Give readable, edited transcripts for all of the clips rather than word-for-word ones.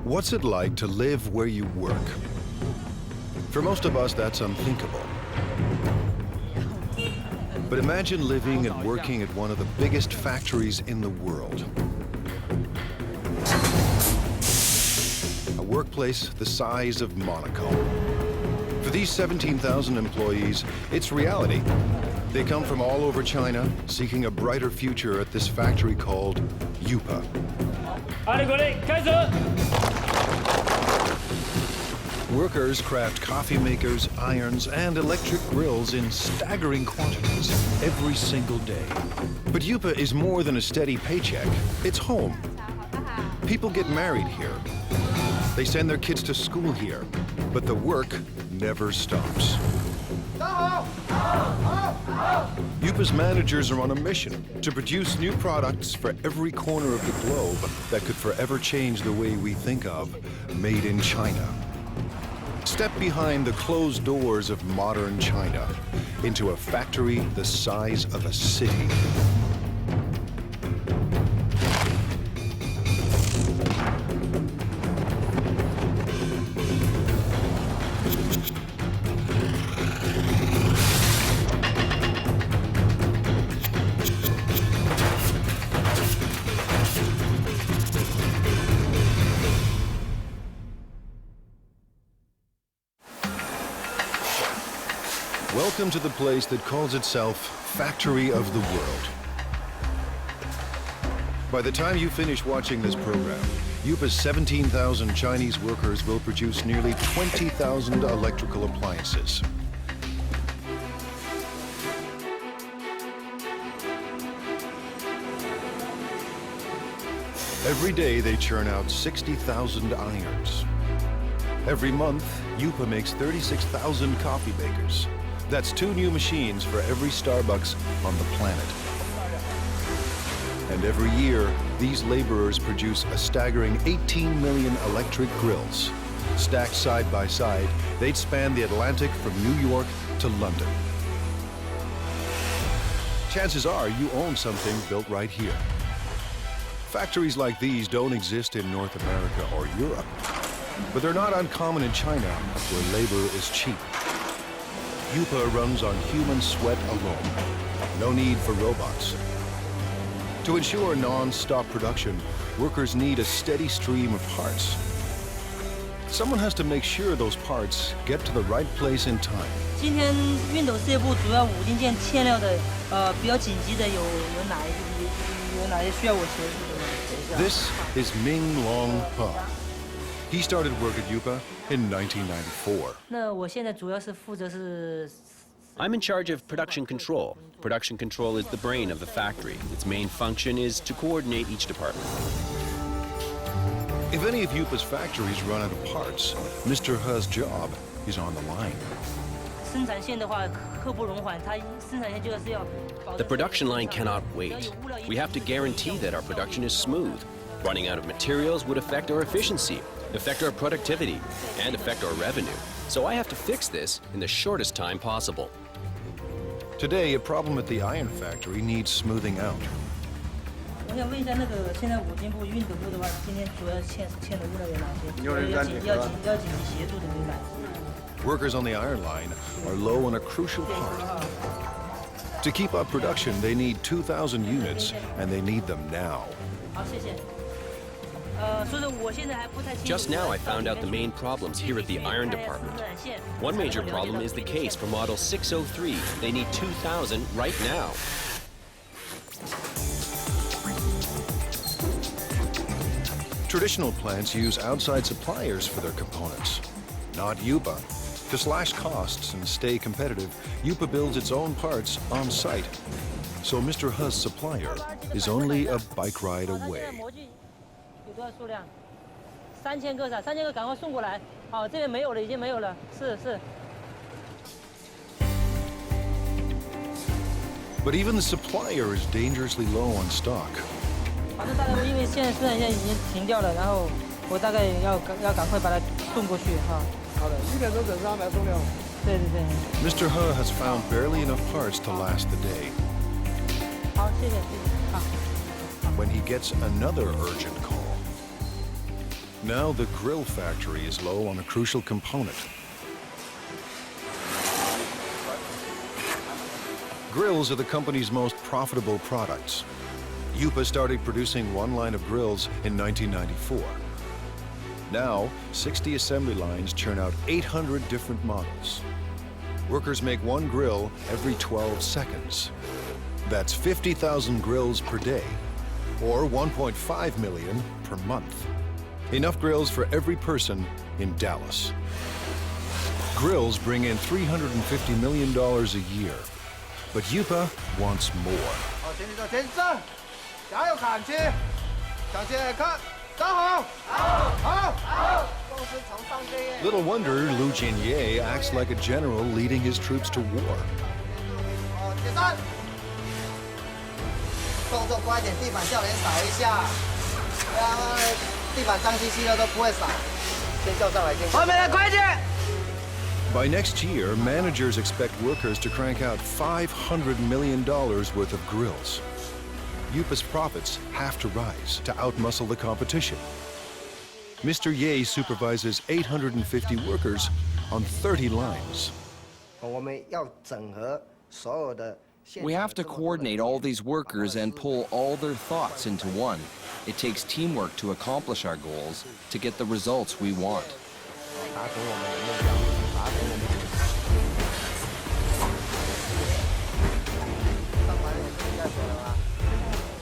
What's it like to live where you work? For most of us, that's unthinkable. But imagine living and working at one of the biggest factories in the world. A workplace the size of Monaco. For these 17,000 employees, it's reality. They come from all over China, seeking a brighter future at this factory called Yupa. Workers craft coffee makers, irons, and electric grills in staggering quantities every single day. But Yupa is more than a steady paycheck. It's home. People get married here. They send their kids to school here. But the work never stops. Yupa's managers are on a mission to produce new products for every corner of the globe that could forever change the way we think of made in China. Step behind the closed doors of modern China into a factory the size of a city. Welcome to the place that calls itself Factory of the World. By the time you finish watching this program, Yupa's 17,000 Chinese workers will produce nearly 20,000 electrical appliances. Every day they churn out 60,000 irons. Every month, Yupa makes 36,000 coffee makers. That's 2 new machines for every Starbucks on the planet. And every year, these laborers produce a staggering 18 million electric grills. Stacked side by side, they'd span the Atlantic from New York to London. Chances are you own something built right here. Factories like these don't exist in North America or Europe, but they're not uncommon in China, where labor is cheap. Yupa runs on human sweat alone. No need for robots. To ensure non-stop production, workers need a steady stream of parts. Someone has to make sure those parts get to the right place in time. 今天熨斗事业部主要5零件欠料的，比较紧急的有哪些需要我协助的吗？ This is Ming Long Pa. He started work at Yupa in 1994. 那我现在主要是负责是。 I'm in charge of production control. Production control is the brain of the factory. Its main function is to coordinate each department. If any of Yupa's factories run out of parts, Mr. He's job is on the line. 生产线的话，刻不容缓，它生产线就是要。 The production line cannot wait. We have to guarantee that our production is smooth. Running out of materials would affect our efficiency, affect our productivity, and affect our revenue. So I have to fix this in the shortest time possible. Today, a problem at the iron factory needs smoothing out. 我想问一下，那个现在5金部、熨斗部的话，今天主要欠的物料有哪些？要紧急协助的有哪些？ Workers on the iron line are low on a crucial part. To keep up production, they need 2,000 units, and they need them now. 好，谢谢。所以说我现在还不太清楚。 Just now I found out the main problems here at the iron department. One major problem is the case for model 603. They need 2,000 right now. Traditional plants use outside suppliers for their components, not Yupa. To slash costs and stay competitive, Yupa builds its own parts on site. So Mr. He's supplier is only a bike ride away. 有多少数量？3000个是吧？3000个赶快送过来。好，这边没有了，已经没有了。是。 But even the supplier is dangerously low on stock. 反正大概因为现在生产线已经停掉了，然后我大概要赶快把它送过去哈。好的，1点钟准时安排送料。对。Mr. He has found barely enough parts to last the day. 好，谢谢。好。 When he gets another urgent call. Now the grill factory is low on a crucial component. Grills are the company's most profitable products. Yupa started producing one line of grills in 1994. Now, 60 assembly lines churn out 800 different models. Workers make one grill every 12 seconds. That's 50,000 grills per day, or 1.5 million per month. Enough grills for every person in Dallas. Grills bring in $350 million a year, but Yupa wants more. Little wonder Lu Jinye acts like a general leading his troops to war. By next year, managers expect workers to crank out $500 million worth of grills. Yupa's profits have to rise to outmuscle the competition. Mr. Ye supervises 850 workers on 30 lines. We have to coordinate all these workers and pull all their thoughts into one. It takes teamwork to accomplish our goals, to get the results we want.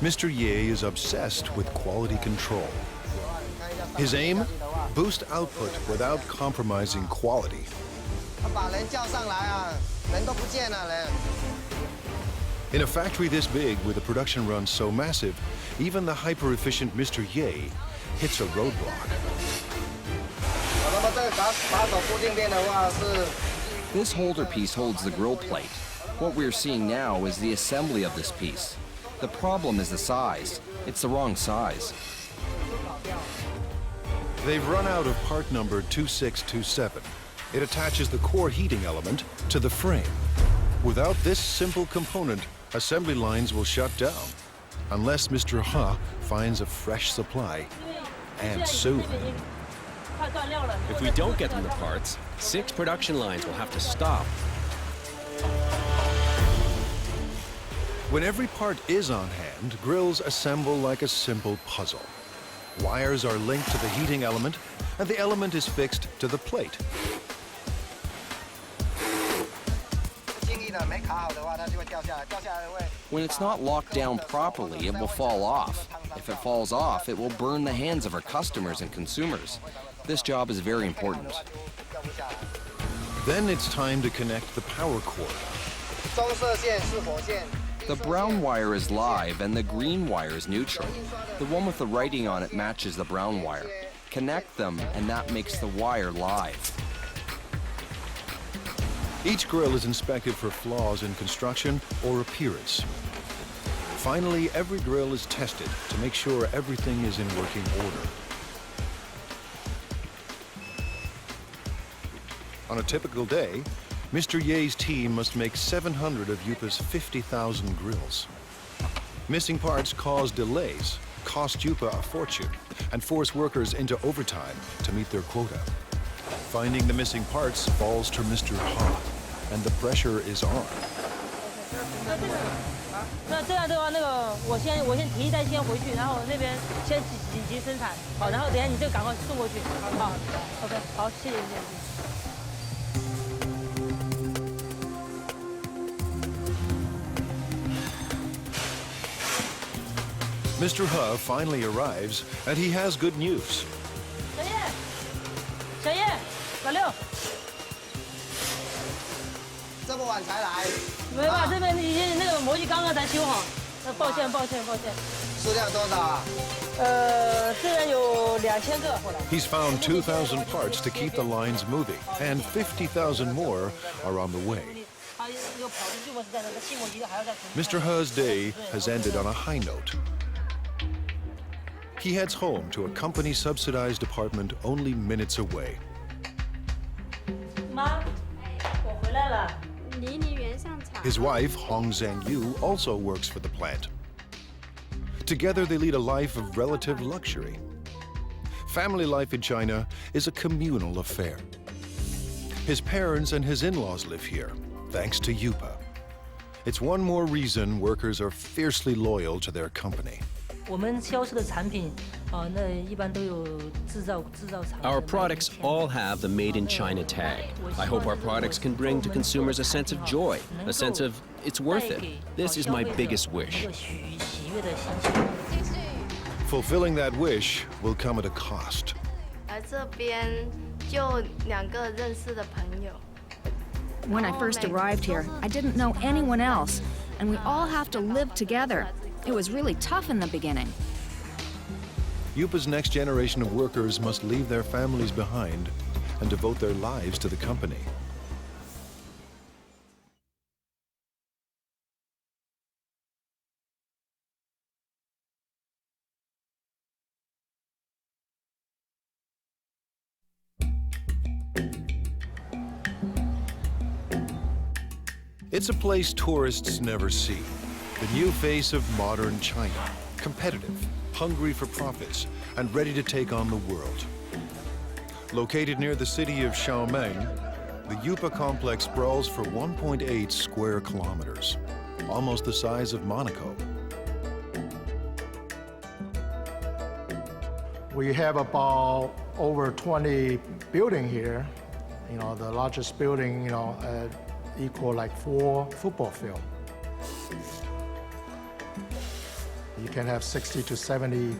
Mr. Ye is obsessed with quality control. His aim? Boost output without compromising quality. In a factory this big, with a production run so massive, even the hyper-efficient Mr. Ye hits a roadblock. This holder piece holds the grill plate. What we're seeing now is the assembly of this piece. The problem is the size. It's the wrong size. They've run out of part number 2627. It attaches the core heating element to the frame. Without this simple component, assembly lines will shut down, unless Mr. Ha finds a fresh supply, and soon. If we don't get them the parts, 6 production lines will have to stop. When every part is on hand, grills assemble like a simple puzzle. Wires are linked to the heating element, and the element is fixed to the plate. When it's not locked down properly, it will fall off. If it falls off, it will burn the hands of our customers and consumers. This job is very important. Then it's time to connect the power cord. The brown wire is live and the green wire is neutral. The one with the writing on it matches the brown wire. Connect them and that makes the wire live. Each grill is inspected for flaws in construction or appearance. Finally, every grill is tested to make sure everything is in working order. On a typical day, Mr. Ye's team must make 700 of Yupa's 50,000 grills. Missing parts cause delays, cost Yupa a fortune, and force workers into overtime to meet their quota. Finding the missing parts falls to Mr. Ha, and the pressure is on. 那这样的话，我先提一袋先回去，然后那边先紧急生产，好，然后等下你这个赶快送过去，好 ，OK， 好，谢谢。 Mr. Ha finally arrives, and he has good news. 小叶，老六，这么晚才来？没办法，这边已经那个模具刚刚才修好，抱歉。数量多少啊？这边有2000个。 He's found 2,000 parts to keep the lines moving, and 50,000 more are on the way. Mr. Ha's day has ended on a high note. He heads home to a company-subsidized apartment only minutes away. 妈，我回来了。 His wife, Hong Zhangyu, also works for the plant. Together, they lead a life of relative luxury. Family life in China is a communal affair. His parents and his in-laws live here, thanks to Yupa. It's one more reason workers are fiercely loyal to their company. 我们销售的产品，那一般都有制造厂。 Our products all have the Made in China tag. I hope our products can bring to consumers a sense of joy, a sense of it's worth it. This is my biggest wish. 喜悦的心情。 Fulfilling that wish will come at a cost. 而这边就2个认识的朋友。 When I first arrived here, I didn't know anyone else, and we all have to live together. It was really tough in the beginning. Yupa's next generation of workers must leave their families behind and devote their lives to the company. It's a place tourists never see. The new face of modern China, competitive, hungry for profits, and ready to take on the world. Located near the city of Xiaomeng, the Yupa complex sprawls for 1.8 square kilometers, almost the size of Monaco. We have about over 20 buildings here. You know, the largest building, equal like 4 football fields. You can have 60 to 70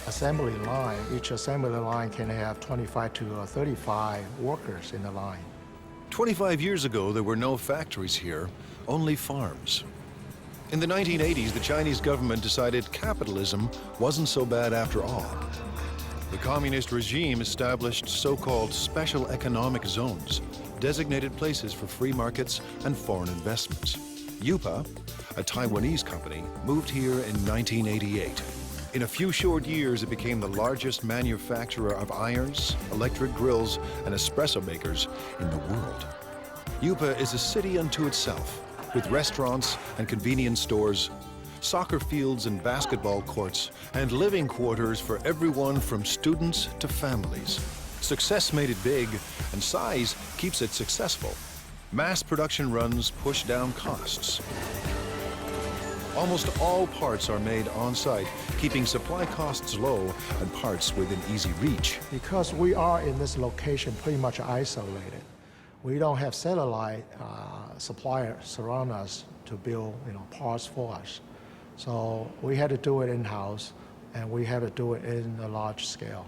assembly line. Each assembly line can have 25 to 35 workers in the line. 25 years ago, there were no factories here, only farms. In the 1980s, the Chinese government decided capitalism wasn't so bad after all. The communist regime established so-called special economic zones, designated places for free markets and foreign investments. Yupa, a Taiwanese company, moved here in 1988. In a few short years, it became the largest manufacturer of irons, electric grills, and espresso makers in the world. Yupa is a city unto itself, with restaurants and convenience stores, soccer fields and basketball courts, and living quarters for everyone from students to families. Success made it big, and size keeps it successful. Mass production runs push down costs. Almost all parts are made on-site, keeping supply costs low and parts within easy reach. Because we are in this location pretty much isolated, we don't have satellite suppliers surround us to build parts for us. So we had to do it in-house, and we had to do it in a large scale.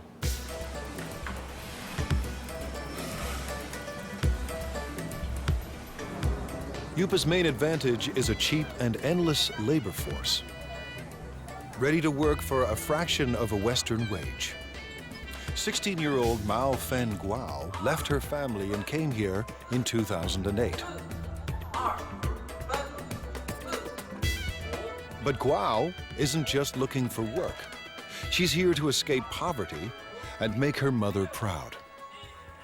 Yupa's main advantage is a cheap and endless labor force, ready to work for a fraction of a Western wage. 16-year-old Mao Fen Guo left her family and came here in 2008. But Guo isn't just looking for work. She's here to escape poverty and make her mother proud.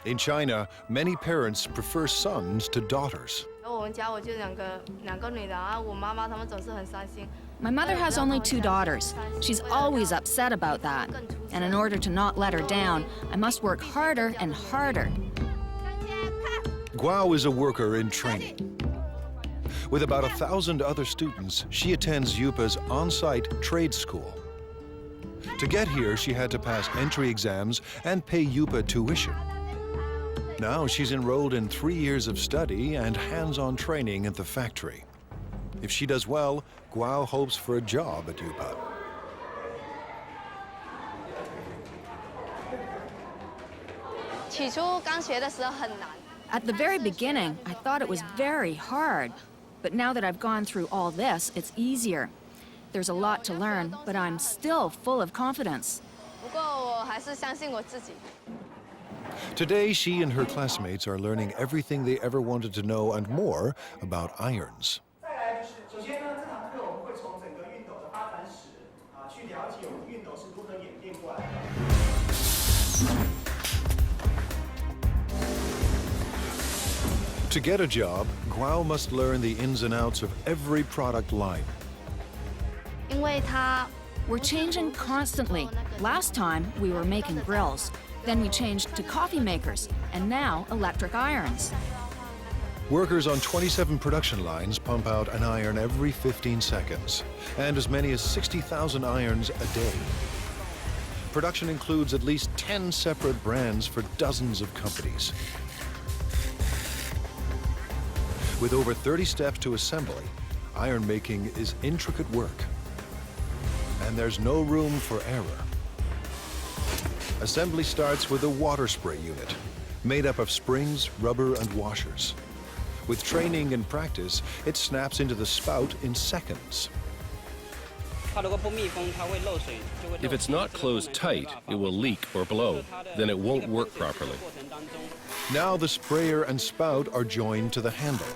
In China, many parents prefer sons to daughters. My mother has only 2 daughters. She's always upset about that. And in order to not let her down, I must work harder and harder. Guo is a worker in training. With about 1,000 other students, she attends Yupa's on-site trade school. To get here, she had to pass entry exams and pay Yupa tuition. Now she's enrolled in 3 years of study and hands-on training at the factory. If she does well, Guo hopes for a job at Yupa. At the very beginning, I thought it was very hard. But now that I've gone through all this, it's easier. There's a lot to learn, but I'm still full of confidence. Today, she and her classmates are learning everything they ever wanted to know and more about irons. To get a job, Guo must learn the ins and outs of every product line. We're changing constantly. Last time, we were making grills. Then we changed to coffee makers, and now electric irons. Workers on 27 production lines pump out an iron every 15 seconds, and as many as 60,000 irons a day. Production includes at least 10 separate brands for dozens of companies. With over 30 steps to assembly, iron making is intricate work. And there's no room for error. Assembly starts with a water spray unit, made up of springs, rubber, and washers. With training and practice, it snaps into the spout in seconds. If it's not closed tight, it will leak or blow. Then it won't work properly. Now the sprayer and spout are joined to the handle.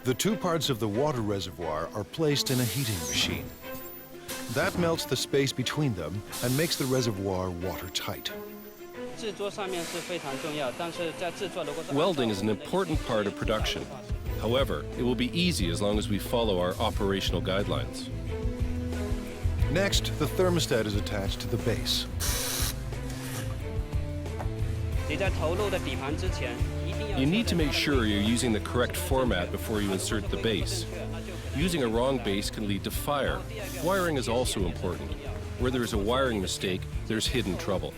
The two parts of the water reservoir are placed in a heating machine. That melts the space between them and makes the reservoir watertight. Welding is an important part of production. However, it will be easy as long as we follow our operational guidelines. Next, the thermostat is attached to the base. You need to make sure you're using the correct format before you insert the base. Using a wrong base can lead to fire. Wiring is also important. Where there is a wiring mistake, there's hidden trouble.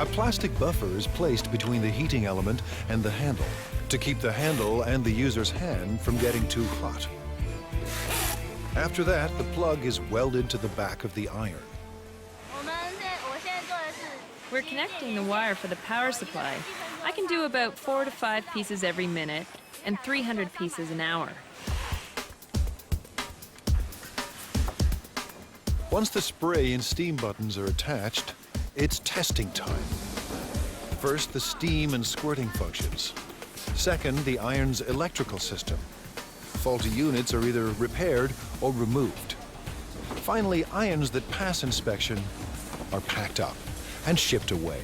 A plastic buffer is placed between the heating element and the handle to keep the handle and the user's hand from getting too hot. After that, the plug is welded to the back of the iron. We're connecting the wire for the power supply. I can do about 4 to 5 pieces every minute and 300 pieces an hour. Once the spray and steam buttons are attached, it's testing time. First, the steam and squirting functions. Second, the iron's electrical system. Faulty units are either repaired or removed. Finally, irons that pass inspection are packed up and shipped away.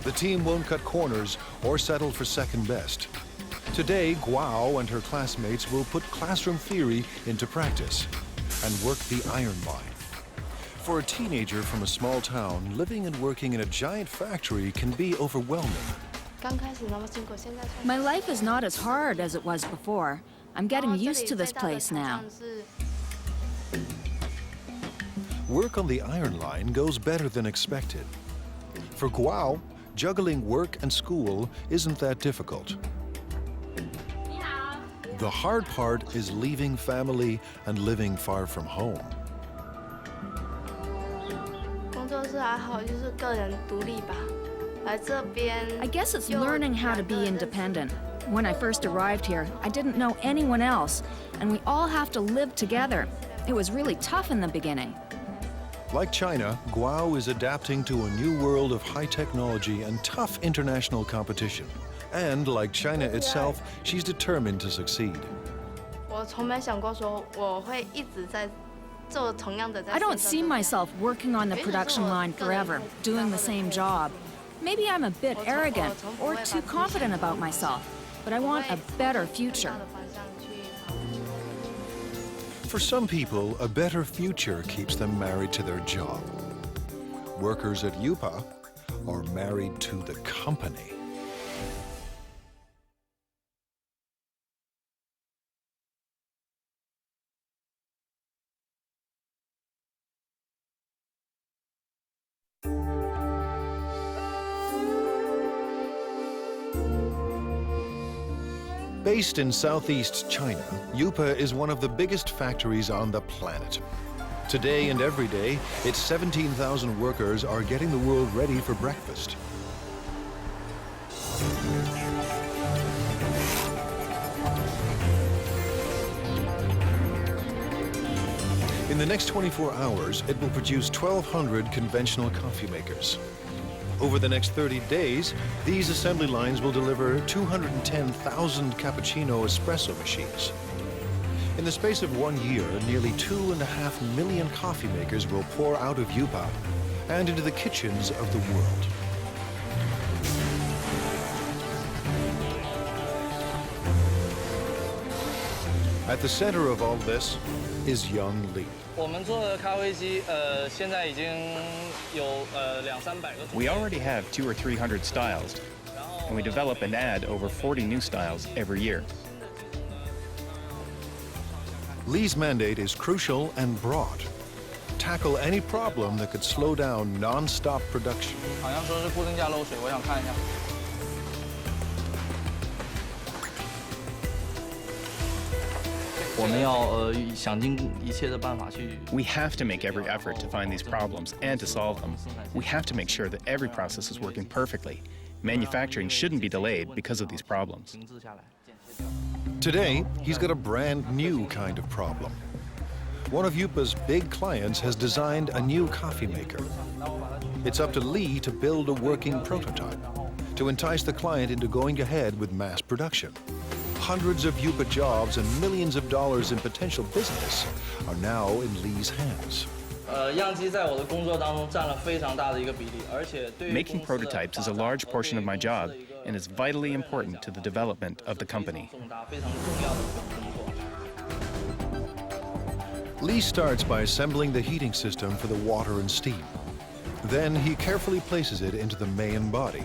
The team won't cut corners or settle for second best. Today, Guo and her classmates will put classroom theory into practice and work the iron line. For a teenager from a small town, living and working in a giant factory can be overwhelming. My life is not as hard as it was before. I'm getting used to this place now. Work on the iron line goes better than expected. For Guo, juggling work and school isn't that difficult. The hard part is leaving family and living far from home. I guess it's learning how to be independent. When I first arrived here, I didn't know anyone else, and we all have to live together. It was really tough in the beginning. Like China, Guo is adapting to a new world of high technology and tough international competition. And like China itself, she's determined to succeed. I don't see myself working on the production line forever, doing the same job. Maybe I'm a bit arrogant or too confident about myself, but I want a better future. For some people, a better future keeps them married to their job. Workers at Yupa are married to the company. Based in southeast China, Yupa is one of the biggest factories on the planet. Today and every day, its 17,000 workers are getting the world ready for breakfast. In the next 24 hours, it will produce 1,200 conventional coffee makers. Over the next 30 days, these assembly lines will deliver 210,000 cappuccino espresso machines. In the space of 1 year, nearly 2.5 million coffee makers will pour out of Yupa and into the kitchens of the world. At the center of all this is young Lee. We already have 200 or 300 styles, and we develop and add over 40 new styles every year. Lee's mandate is crucial and broad. Tackle any problem that could slow down non-stop production. We have to make every effort to find these problems and to solve them. We have to make sure that every process is working perfectly. Manufacturing shouldn't be delayed because of these problems. Today, he's got a brand new kind of problem. One of Yupa's big clients has designed a new coffee maker. It's up to Lee to build a working prototype to entice the client into going ahead with mass production. Hundreds of Yupa jobs and millions of dollars in potential business are now in Lee's hands. Making prototypes is a large portion of my job and is vitally important to the development of the company. Lee starts by assembling the heating system for the water and steam. Then he carefully places it into the main body.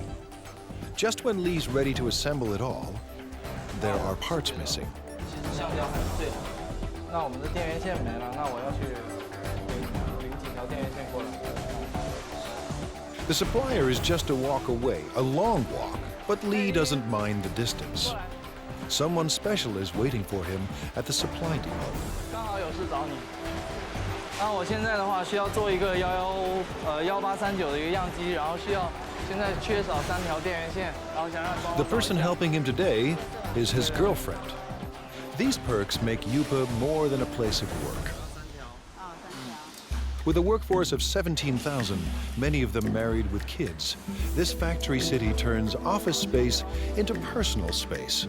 Just when Lee's ready to assemble it all, there are parts missing. The supplier is just a walk away, a long walk, but Lee doesn't mind the distance. Someone special is waiting for him at the supply depot. The person helping him today is his girlfriend. These perks make Yupa more than a place of work. With a workforce of 17,000, many of them married with kids, this factory city turns office space into personal space.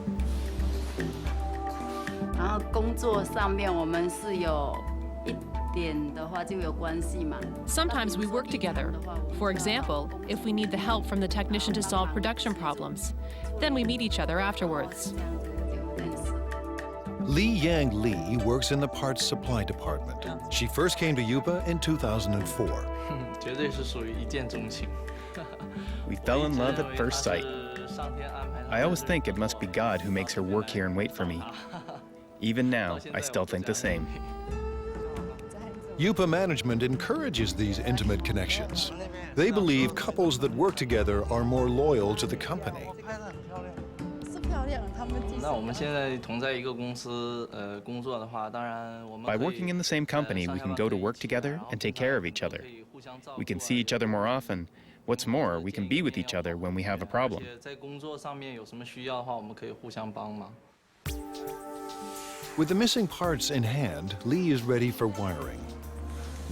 Sometimes we work together. For example, if we need the help from the technician to solve production problems, then we meet each other afterwards. Li Yang Lee works in the parts supply department. She first came to Yupa in 2004. We fell in love at first sight. I always think it must be God who makes her work here and wait for me. Even now, I still think the same. Yupa management encourages these intimate connections. They believe couples that work together are more loyal to the company. By working in the same company, we can go to work together and take care of each other. We can see each other more often. What's more, we can be with each other when we have a problem. With the missing parts in hand, Lee is ready for wiring.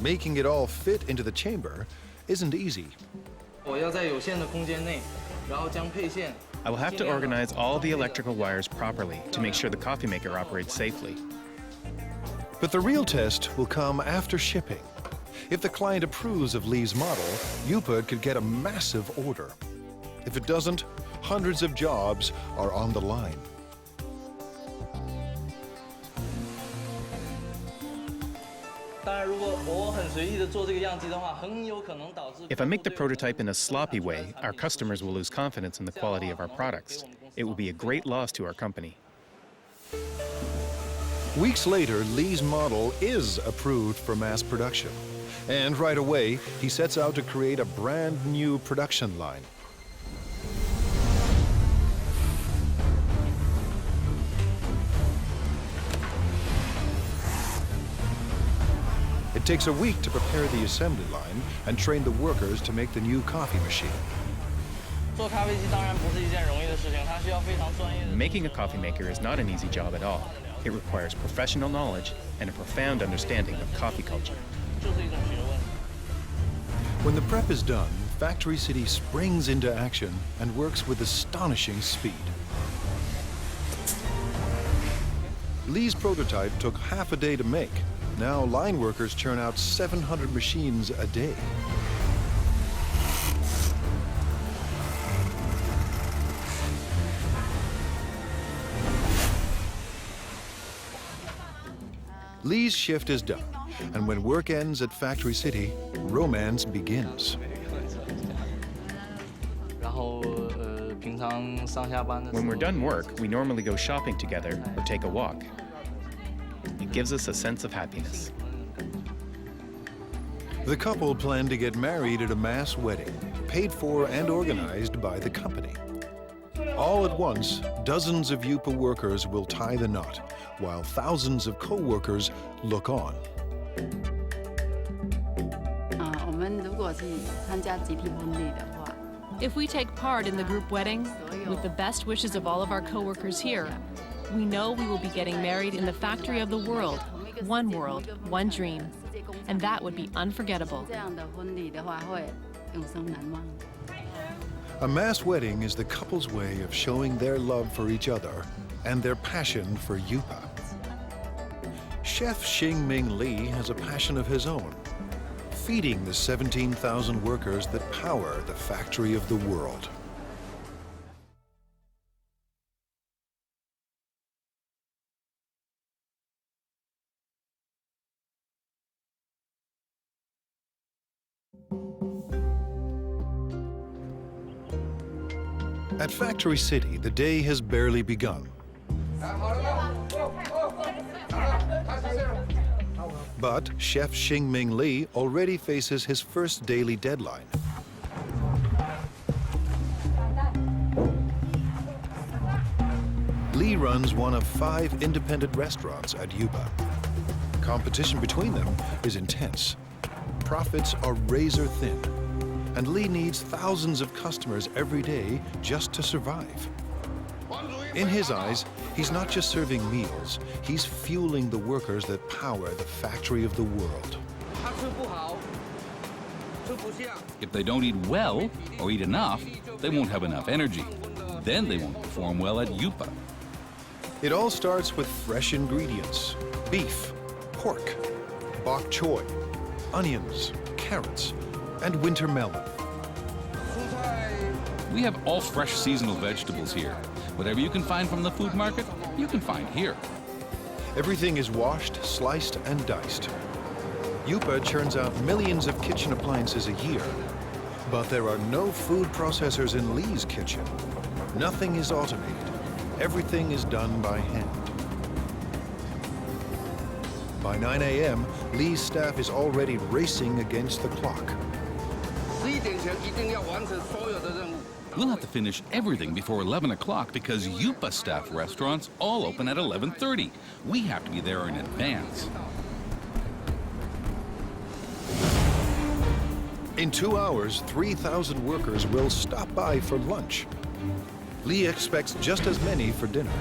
Making it all fit into the chamber isn't easy. I will have to organize all the electrical wires properly to make sure the coffee maker operates safely. But the real test will come after shipping. If the client approves of Lee's model, Yupa could get a massive order. If it doesn't, hundreds of jobs are on the line. If I make the prototype in a sloppy way, our customers will lose confidence in the quality of our products. It will be a great loss to our company. Weeks later, Lee's model is approved for mass production. And right away, he sets out to create a brand new production line. It takes a week to prepare the assembly line and train the workers to make the new coffee machine. Making a coffee maker is not an easy job at all. It requires professional knowledge and a profound understanding of coffee culture. When the prep is done, Factory City springs into action and works with astonishing speed. Lee's prototype took half a day to make. Now line workers churn out 700 machines a day. Lee's shift is done, and when work ends at Factory City, romance begins. When we're done work, we normally go shopping together or take a walk. It gives us a sense of happiness. The couple plan to get married at a mass wedding, paid for and organized by the company. All at once, dozens of Yupa workers will tie the knot, while thousands of co-workers look on. If we take part in the group wedding, with the best wishes of all of our co-workers here, we know we will be getting married in the factory of the world, one dream, and that would be unforgettable. A mass wedding is the couple's way of showing their love for each other and their passion for Yupa. Chef Xingming Li has a passion of his own, feeding the 17,000 workers that power the factory of the world. At Factory City, the day has barely begun. But Chef Xingming Li already faces his first daily deadline. Li runs one of 5 independent restaurants at Yupa. Competition between them is intense. Profits are razor thin, and Li needs thousands of customers every day just to survive. In his eyes, he's not just serving meals, he's fueling the workers that power the factory of the world. If they don't eat well or eat enough, they won't have enough energy. Then they won't perform well at Yupa. It all starts with fresh ingredients: beef, pork, bok choy, onions, carrots, and winter melon. We have all fresh seasonal vegetables here. Whatever you can find from the food market, you can find here. Everything is washed, sliced, and diced. Yupa churns out millions of kitchen appliances a year, but there are no food processors in Li's kitchen. Nothing is automated. Everything is done by hand. By 9 a.m., Li's staff is already racing against the clock. We'll have to finish everything before 11 o'clock because Yupa staff restaurants all open at 11:30. We have to be there in advance. In 2 hours, 3,000 workers will stop by for lunch. Li expects just as many for dinner.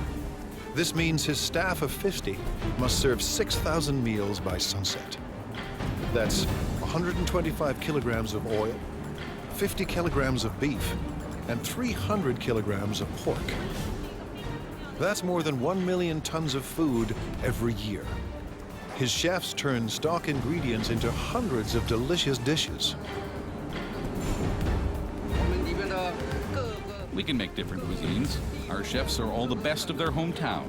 This means his staff of 50 must serve 6,000 meals by sunset. That's 125 kilograms of oil, 50 kilograms of beef, and 300 kilograms of pork. That's more than 1 million tons of food every year. His chefs turn stock ingredients into hundreds of delicious dishes. We can make different cuisines. Our chefs are all the best of their hometown.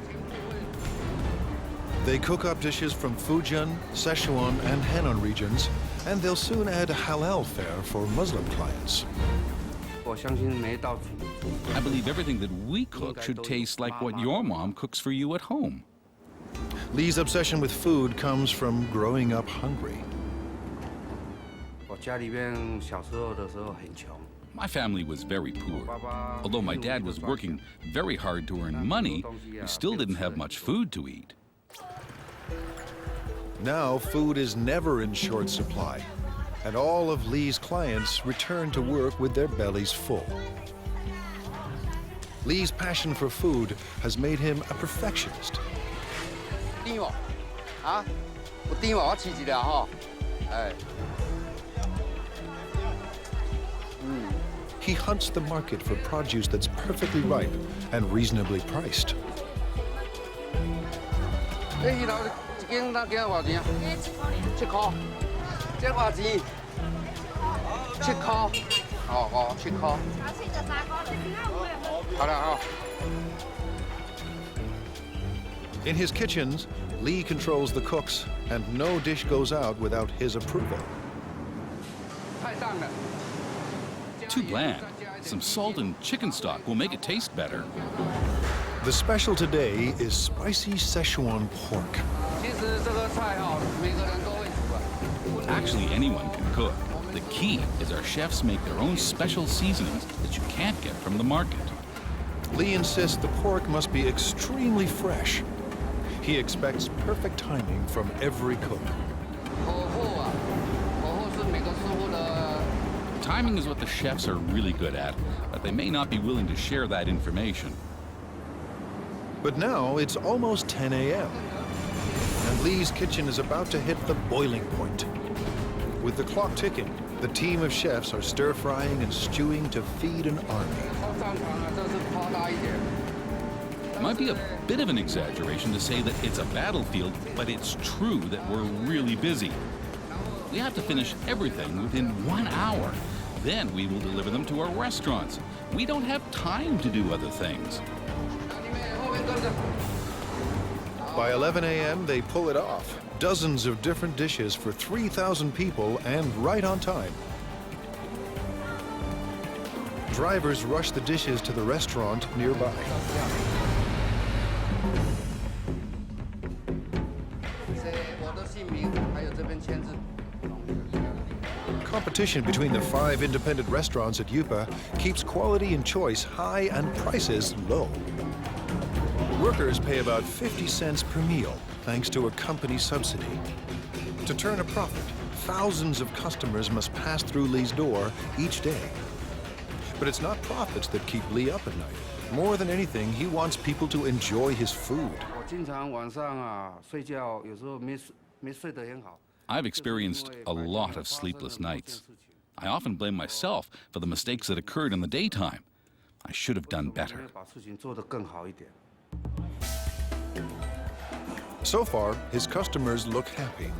They cook up dishes from Fujian, Sichuan, and Henan regions, and they'll soon add halal fare for Muslim clients. I believe everything that we cook should taste like what your mom cooks for you at home. Li's obsession with food comes from growing up hungry. My family was very poor. Although my dad was working very hard to earn money, we still didn't have much food to eat. Now food is never in short supply, and all of Li's clients return to work with their bellies full. Li's passion for food has made him a perfectionist. He hunts the market for produce that's perfectly ripe and reasonably priced. In his kitchens, Lee controls the cooks, and no dish goes out without his approval. Too bland. Some salt and chicken stock will make it taste better. The special today is spicy Szechuan pork. Actually, anyone can cook. The key is our chefs make their own special seasonings that you can't get from the market. Lee insists the pork must be extremely fresh. He expects perfect timing from every cook. Timing is what the chefs are really good at, but they may not be willing to share that information. But now it's almost 10 a.m. and Lee's kitchen is about to hit the boiling point. With the clock ticking, the team of chefs are stir-frying and stewing to feed an army. It might be a bit of an exaggeration to say that it's a battlefield, but it's true that we're really busy. We have to finish everything within 1 hour. Then we will deliver them to our restaurants. We don't have time to do other things. By 11 a.m., they pull it off. Dozens of different dishes for 3,000 people and right on time. Drivers rush the dishes to the restaurant nearby. Competition between the 5 independent restaurants at Yupa keeps quality and choice high and prices low. Workers pay about 50 cents per meal, thanks to a company subsidy. To turn a profit, thousands of customers must pass through Lee's door each day. But it's not profits that keep Lee up at night. More than anything, he wants people to enjoy his food. I've experienced a lot of sleepless nights. I often blame myself for the mistakes that occurred in the daytime. I should have done better. So far, his customers look happy.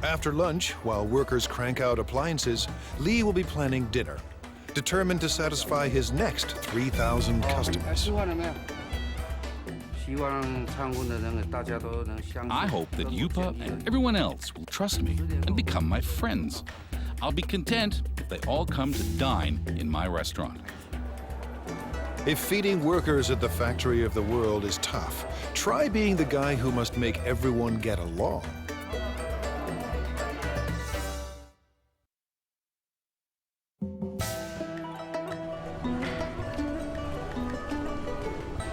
After lunch, while workers crank out appliances, Lee will be planning dinner, determined to satisfy his next 3,000 customers. I hope that Yupa and everyone else will trust me and become my friends. I'll be content if they all come to dine in my restaurant. If feeding workers at the factory of the world is tough, try being the guy who must make everyone get along.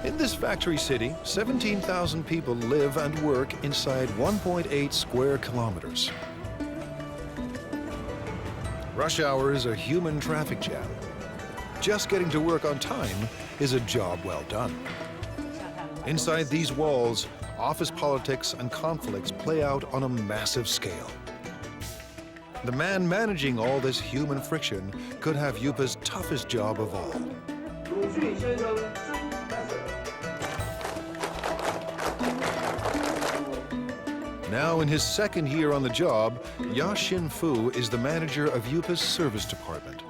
In this factory city, 17,000 people live and work inside 1.8 square kilometers. Rush hour is a human traffic jam. Just getting to work on time is a job well done. Inside these walls, office politics and conflicts play out on a massive scale. The man managing all this human friction could have Yupa's toughest job of all. Now in his second year on the job, Ya Xin-fu is the manager of Yupa's service department.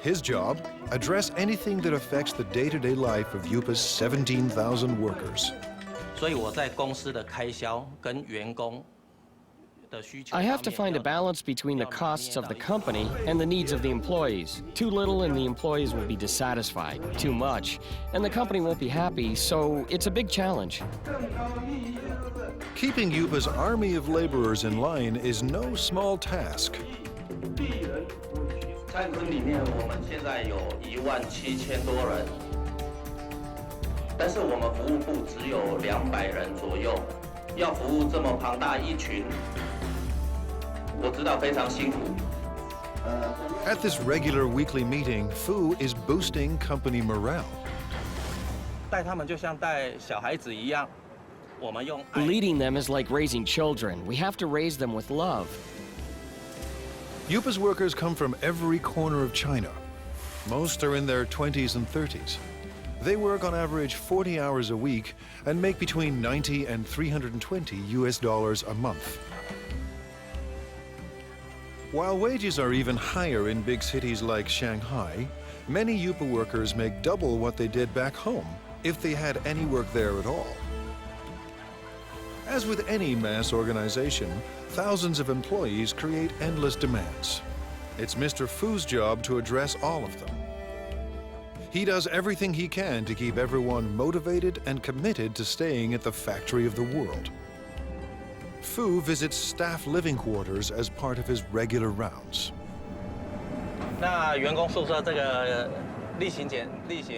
His job, address anything that affects the day-to-day life of Yupa's 17,000 workers. I have to find a balance between the costs of the company and the needs of the employees. Too little and the employees will be dissatisfied. Too much, and the company won't be happy, so it's a big challenge. Keeping Yupa's army of laborers in line is no small task. At this regular weekly meeting, Fu is boosting company morale. Leading them is like raising children. We have to raise them with love. Yupa's workers come from every corner of China. Most are in their 20s and 30s. They work on average 40 hours a week and make between $90 and $320 US a month. While wages are even higher in big cities like Shanghai, many Yupa workers make double what they did back home if they had any work there at all. As with any mass organization, thousands of employees create endless demands. It's Mr. Fu's job to address all of them. He does everything he can to keep everyone motivated and committed to staying at the factory of the world. Fu visits staff living quarters as part of his regular rounds.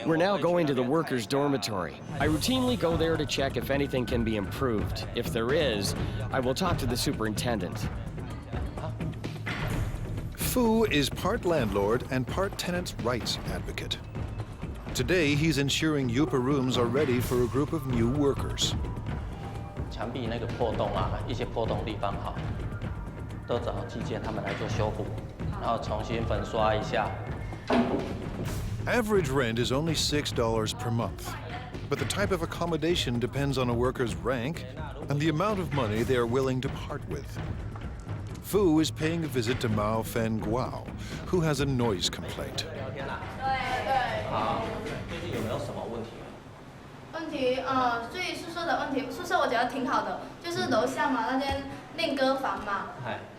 We're now going to the workers' dormitory. I routinely go there to check if anything can be improved. If there is, I will talk to the superintendent. Fu is part landlord and part tenants' rights advocate. Today, he's ensuring Yupa rooms are ready for a group of new workers. Average rent is only $6 per month, but the type of accommodation depends on a worker's rank and the amount of money they are willing to part with. Fu is paying a visit to Mao Fen Guao, who has a noise complaint. 问题，所以宿舍的问题，宿舍我觉得挺好的，就是楼下嘛那间练歌房嘛，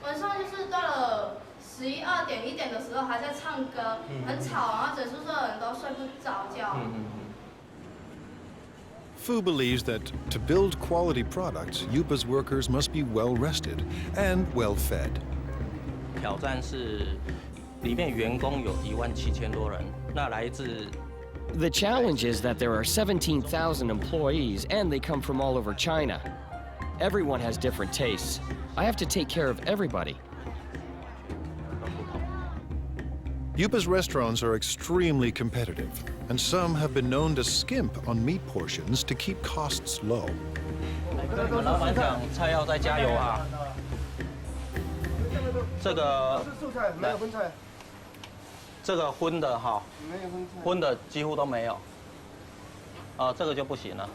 晚上就是到了11、2点、1点的时候还在唱歌，很吵，然后整宿舍的人都睡不着觉。Fu believes that to build quality products, Yupa's workers must be well rested and well fed. 挑战是里面员工有17000多人，那来自 The challenge is that there are 17,000 employees and they come from all over China. Everyone has different tastes. I have to take care of everybody. Yupa's restaurants are extremely competitive, and some have been known to skimp on meat portions to keep costs low. 老板讲菜要再加油啊！这个没有荤菜。 这个荤的哈，荤的几乎都没有，这个就不行了。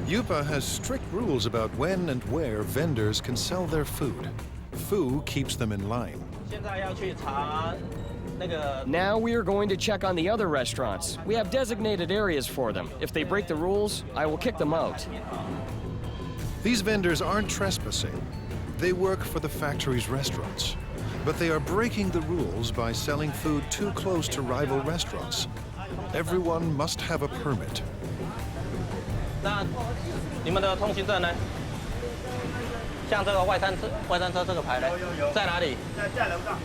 Yupa has strict rules about when and where vendors can sell their food. Fu keeps them in line. 现在要去查那个。Now we are going to check on the other restaurants. We have designated areas for them. If they break the rules, I will kick them out. These vendors aren't trespassing. They work for the factory's restaurants. But they are breaking the rules by selling food too close to rival restaurants. Everyone must have a permit. 那你们的通行证呢？像这个外餐车这个牌呢，在哪里？在楼上。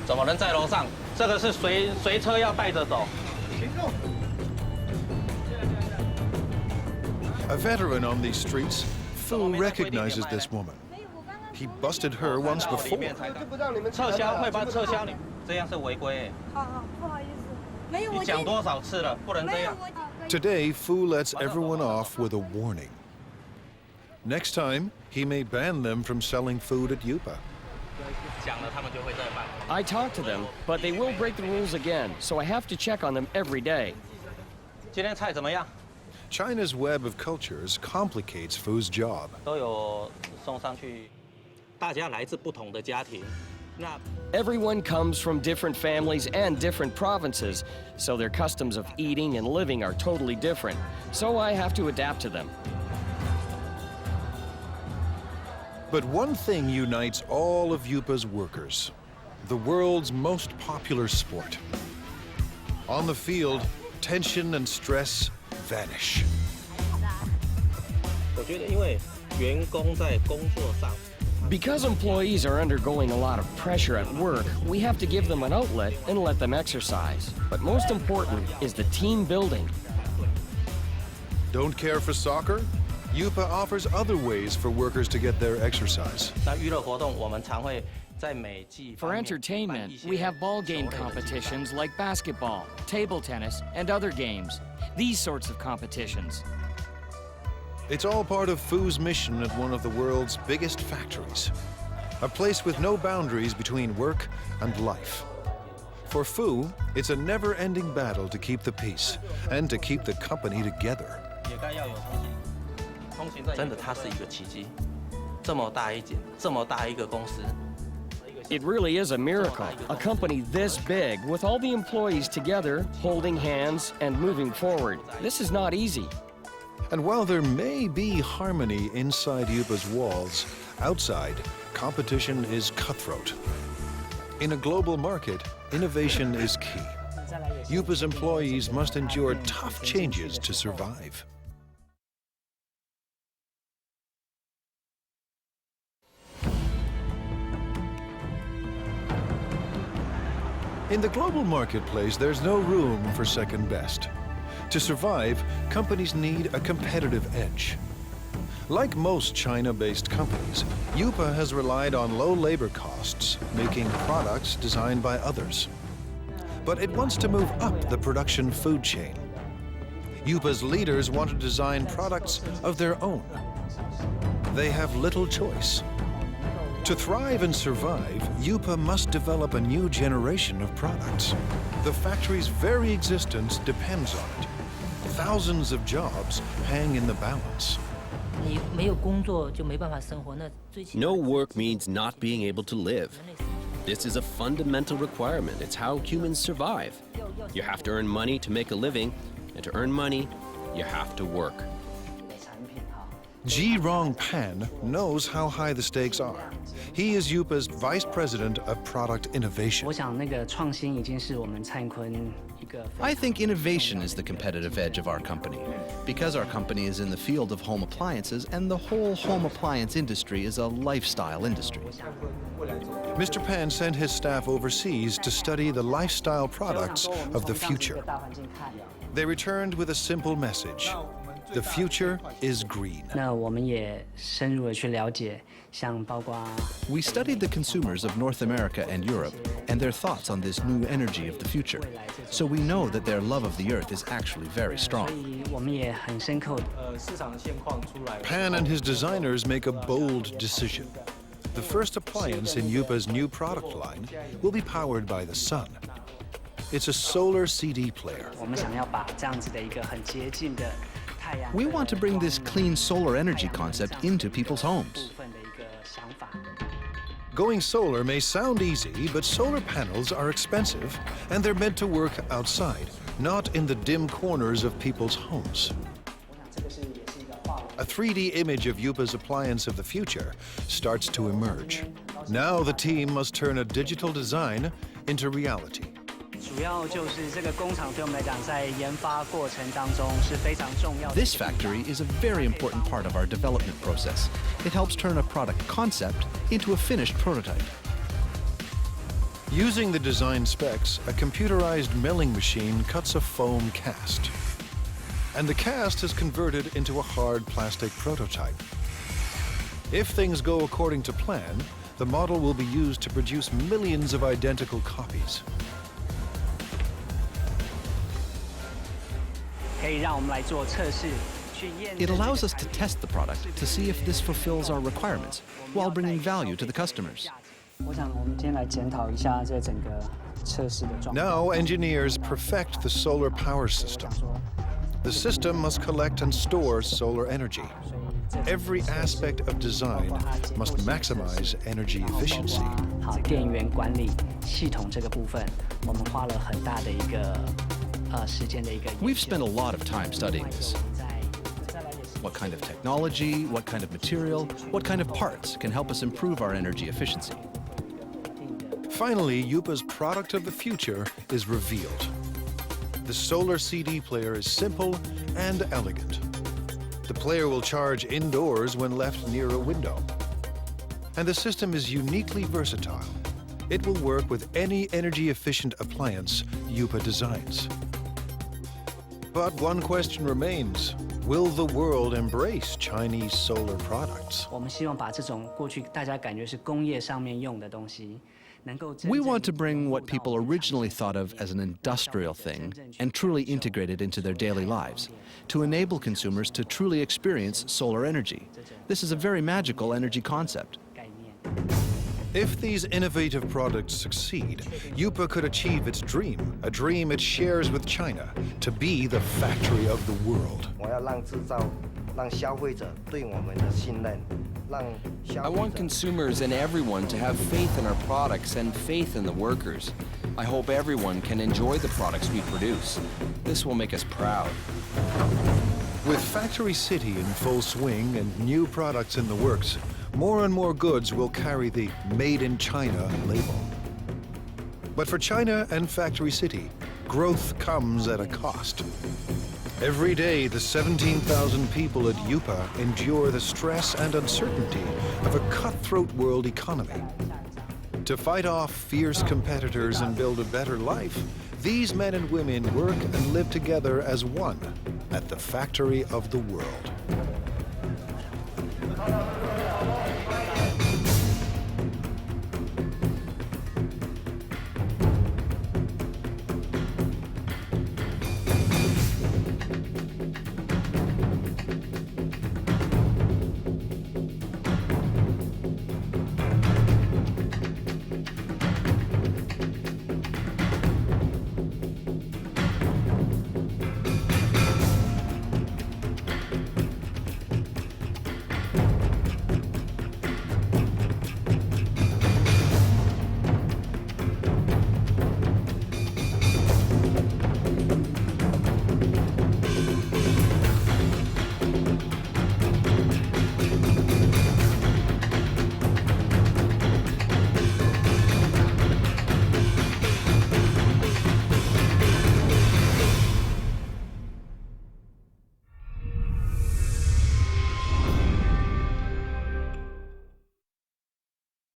怎么能在楼上？这个是随车要带着走。 A veteran on these streets, Fu recognizes this woman. He busted her once before. 撤销会帮撤销你，这样是违规。好，不好意思，没有。你讲多少次了，不能这样。Today, Fu lets everyone off with a warning. Next time, he may ban them from selling food at Yupa. 讲了，他们就会再办。 I talk to them, but they will break the rules again, so I have to check on them every day. 今天菜怎么样？ China's web of cultures complicates Fu's job. 都有送上去。 大家来自不同的家庭，那 Everyone comes from different families and different provinces, so their customs of eating and living are totally different. So I have to adapt to them. But one thing unites all of Yupa's workers: the world's most popular sport. On the field, tension and stress vanish. 我觉得，因为员工在工作上。 Because employees are undergoing a lot of pressure at work, we have to give them an outlet and let them exercise. But most important is the team building. Don't care for soccer? Yupa offers other ways for workers to get their exercise. For entertainment, we have ball game competitions like basketball, table tennis, and other games. These sorts of competitions. It's all part of Fu's mission at one of the world's biggest factories, a place with no boundaries between work and life. For Fu, it's a never-ending battle to keep the peace and to keep the company together. 真的，它是一个奇迹，这么大一间，这么大一个公司。 It really is a miracle. A company this big, with all the employees together, holding hands and moving forward. This is not easy. And while there may be harmony inside Yupa's walls, outside, competition is cutthroat. In a global market, innovation is key. Yupa's employees must endure tough changes to survive. In the global marketplace, there's no room for second best. To survive, companies need a competitive edge. Like most China-based companies, Yupa has relied on low labor costs, making products designed by others. But it wants to move up the production food chain. Yupa's leaders want to design products of their own. They have little choice. To thrive and survive, Yupa must develop a new generation of products. The factory's very existence depends on it. Thousands of jobs hang in the balance. No work means not being able to live. This is a fundamental requirement. It's how humans survive. You have to earn money to make a living, and to earn money, you have to work. Ji Rongpan knows how high the stakes are. He is Yupa's Vice President of Product Innovation. I think innovation is the competitive edge of our company, because our company is in the field of home appliances, and the whole home appliance industry is a lifestyle industry. Mr. Pan sent his staff overseas to study the lifestyle products of the future. They returned with a simple message. The future is green. We studied the consumers of North America and Europe and their thoughts on this new energy of the future. So we know that their love of the earth is actually very strong. Pan and his designers make a bold decision. The first appliance in Yupa's new product line will be powered by the sun. It's a solar CD player. We want to bring this clean solar energy concept into people's homes. Going solar may sound easy, but solar panels are expensive, and they're meant to work outside, not in the dim corners of people's homes. A 3D image of Yupa's appliance of the future starts to emerge. Now the team must turn a digital design into reality. This factory is a very important part of our development process. It helps turn a product concept into a finished prototype. Using the design specs, a computerized milling machine cuts a foam cast. And the cast is converted into a hard plastic prototype. If things go according to plan, the model will be used to produce millions of identical copies. It allows us to test the product to see if this fulfills our requirements while bringing value to the customers. Now engineers perfect the solar power system. The system must collect and store solar energy. Every aspect of design must maximize energy efficiency. We've spent a lot of time studying this. What kind of technology, what kind of material, what kind of parts can help us improve our energy efficiency? Finally, Yupa's product of the future is revealed. The solar CD player is simple and elegant. The player will charge indoors when left near a window. And the system is uniquely versatile. It will work with any energy-efficient appliance Yupa designs. But one question remains. Will the world embrace Chinese solar products? We want to bring what people originally thought of as an industrial thing and truly integrate it into their daily lives, to enable consumers to truly experience solar energy. This is a very magical energy concept. If these innovative products succeed, Yupa could achieve its dream, a dream it shares with China, to be the factory of the world. I want consumers and everyone to have faith in our products and faith in the workers. I hope everyone can enjoy the products we produce. This will make us proud. With Factory City in full swing and new products in the works, more and more goods will carry the Made in China label. But for China and Factory City, growth comes at a cost. Every day, the 17,000 people at Yupa endure the stress and uncertainty of a cutthroat world economy. To fight off fierce competitors and build a better life, these men and women work and live together as one at the factory of the world.